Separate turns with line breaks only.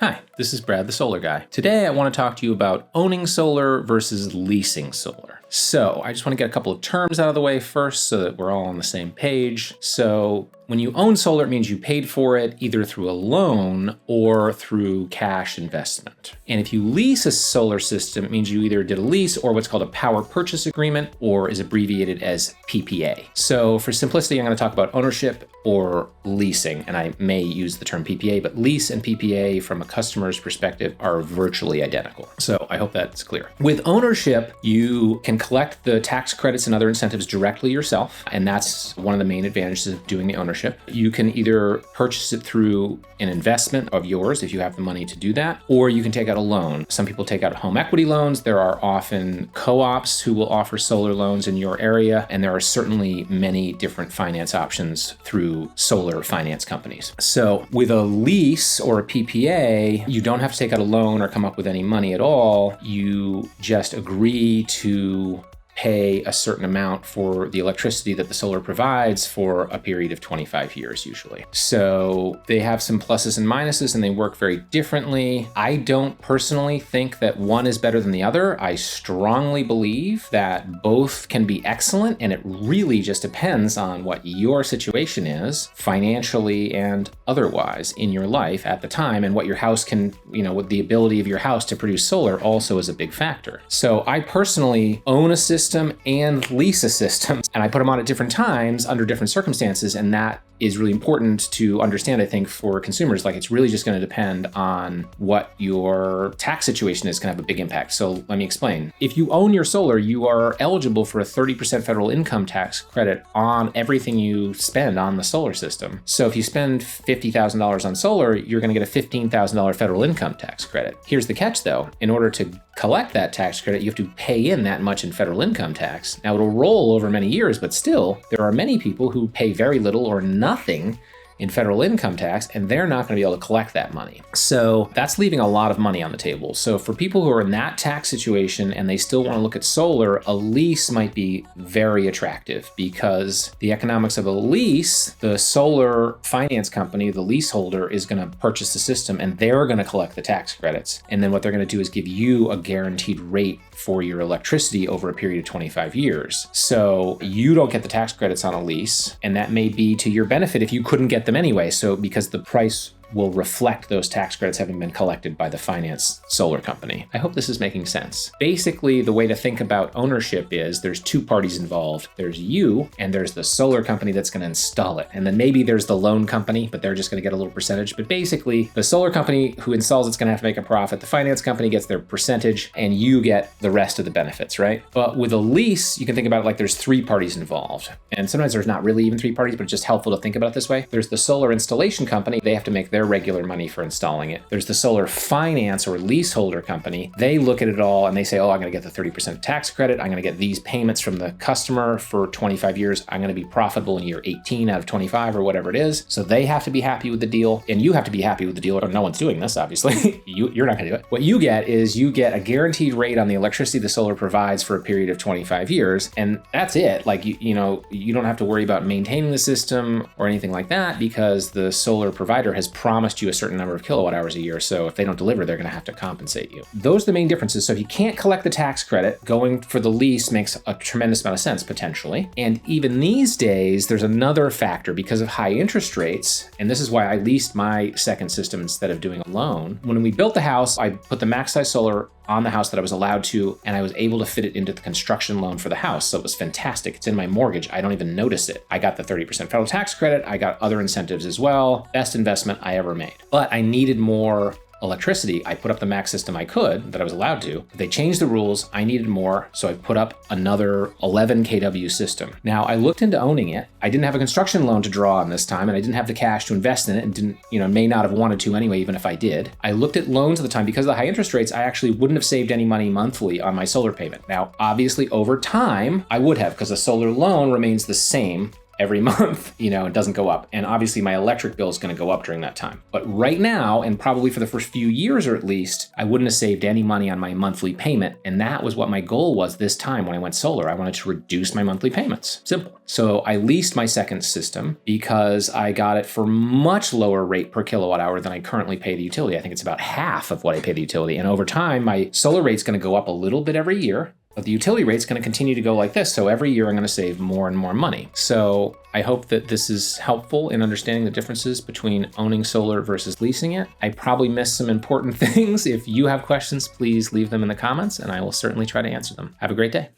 Hi, this is Brad, the solar guy. Today I want to talk to you about owning solar versus leasing solar. So I just want to get a couple of terms out of the way first so that we're all on the same page. So when you own solar, it means you paid for it either through a loan or through cash investment. And if you lease a solar system, it means you either did a lease or what's called a power purchase agreement, or is abbreviated as PPA. So for simplicity, I'm going to talk about ownership or leasing, and I may use the term PPA, but lease and PPA from a customer's perspective are virtually identical. So I hope that's clear. With ownership, you can collect the tax credits and other incentives directly yourself, and that's one of the main advantages of doing the ownership. You can either purchase it through an investment of yours if you have the money to do that, or you can take out a loan. Some people take out home equity loans. There are often co-ops who will offer solar loans in your area, and there are certainly many different finance options through solar finance companies. So with a lease or a PPA, you don't have to take out a loan or come up with any money at all. You just agree to pay a certain amount for the electricity that the solar provides for a period of 25 years usually. So they have some pluses and minuses and they work very differently. I don't personally think that one is better than the other. I strongly believe that both can be excellent, and it really just depends on what your situation is financially and otherwise in your life at the time, and what your house can, what the ability of your house to produce solar also is a big factor. So I personally own a system and lease a system, and I put them on at different times under different circumstances, and that is really important to understand, I think, for consumers. Like, it's really just going to depend on what your tax situation is, can have a big impact. So let me explain. If you own your solar, you are eligible for a 30% federal income tax credit on everything you spend on the solar system. So if you spend $50,000 on solar, you're going to get a $15,000 federal income tax credit. Here's the catch though. In order to collect that tax credit, you have to pay in that much in federal income tax. Now it'll roll over many years, but still, there are many people who pay very little or nothing in federal income tax, and they're not going to be able to collect that money. So that's leaving a lot of money on the table. So for people who are in that tax situation and they still want to look at solar, a lease might be very attractive, because the economics of a lease, the solar finance company, the leaseholder, is going to purchase the system and they're going to collect the tax credits. And then what they're going to do is give you a guaranteed rate for your electricity over a period of 25 years. So you don't get the tax credits on a lease, and that may be to your benefit if you couldn't get them anyway. So because the price will reflect those tax credits having been collected by the finance solar company. I hope this is making sense. Basically, the way to think about ownership is there's two parties involved. There's you and there's the solar company that's going to install it. And then maybe there's the loan company, but they're just going to get a little percentage. But basically, the solar company who installs it's going to have to make a profit. The finance company gets their percentage and you get the rest of the benefits, right? But with a lease, you can think about it like there's three parties involved. And sometimes there's not really even three parties, but it's just helpful to think about it this way. There's the solar installation company. They have to make their regular money for installing it. There's the solar finance or leaseholder company. They look at it all and they say, oh, I'm going to get the 30% tax credit. I'm going to get these payments from the customer for 25 years. I'm going to be profitable in year 18 out of 25 or whatever it is. So they have to be happy with the deal, and you have to be happy with the deal, or no one's doing this, obviously. You're not going to do it. What you get is you get a guaranteed rate on the electricity the solar provides for a period of 25 years. And that's it. Like, you don't have to worry about maintaining the system or anything like that, because the solar provider has promised you a certain number of kilowatt hours a year. So if they don't deliver, they're going to have to compensate you. Those are the main differences. So if you can't collect the tax credit, going for the lease makes a tremendous amount of sense potentially. And even these days, there's another factor because of high interest rates. And this is why I leased my second system instead of doing a loan. When we built the house, I put the max size solar on the house that I was allowed to, and I was able to fit it into the construction loan for the house. So it was fantastic. It's in my mortgage. I don't even notice it. I got the 30% federal tax credit. I got other incentives as well. Best investment I ever made. But I needed more electricity. I put up the max system I could, that I was allowed to. They changed the rules. I needed more, so I put up another 11 kW system. Now, I looked into owning it. I didn't have a construction loan to draw on this time, and I didn't have the cash to invest in it, and didn't, may not have wanted to anyway, even if I did. I looked at loans at the time. Because of the high interest rates, I actually wouldn't have saved any money monthly on my solar payment. Now, obviously, over time, I would have, because the solar loan remains the same every month, it doesn't go up. And obviously my electric bill is going to go up during that time. But right now, and probably for the first few years or at least, I wouldn't have saved any money on my monthly payment. And that was what my goal was this time when I went solar. I wanted to reduce my monthly payments. Simple. So I leased my second system because I got it for much lower rate per kilowatt hour than I currently pay the utility. I think it's about half of what I pay the utility. And over time, my solar rate's going to go up a little bit every year. But the utility rate's going to continue to go like this. So every year I'm going to save more and more money. So I hope that this is helpful in understanding the differences between owning solar versus leasing it. I probably missed some important things. If you have questions, please leave them in the comments and I will certainly try to answer them. Have a great day.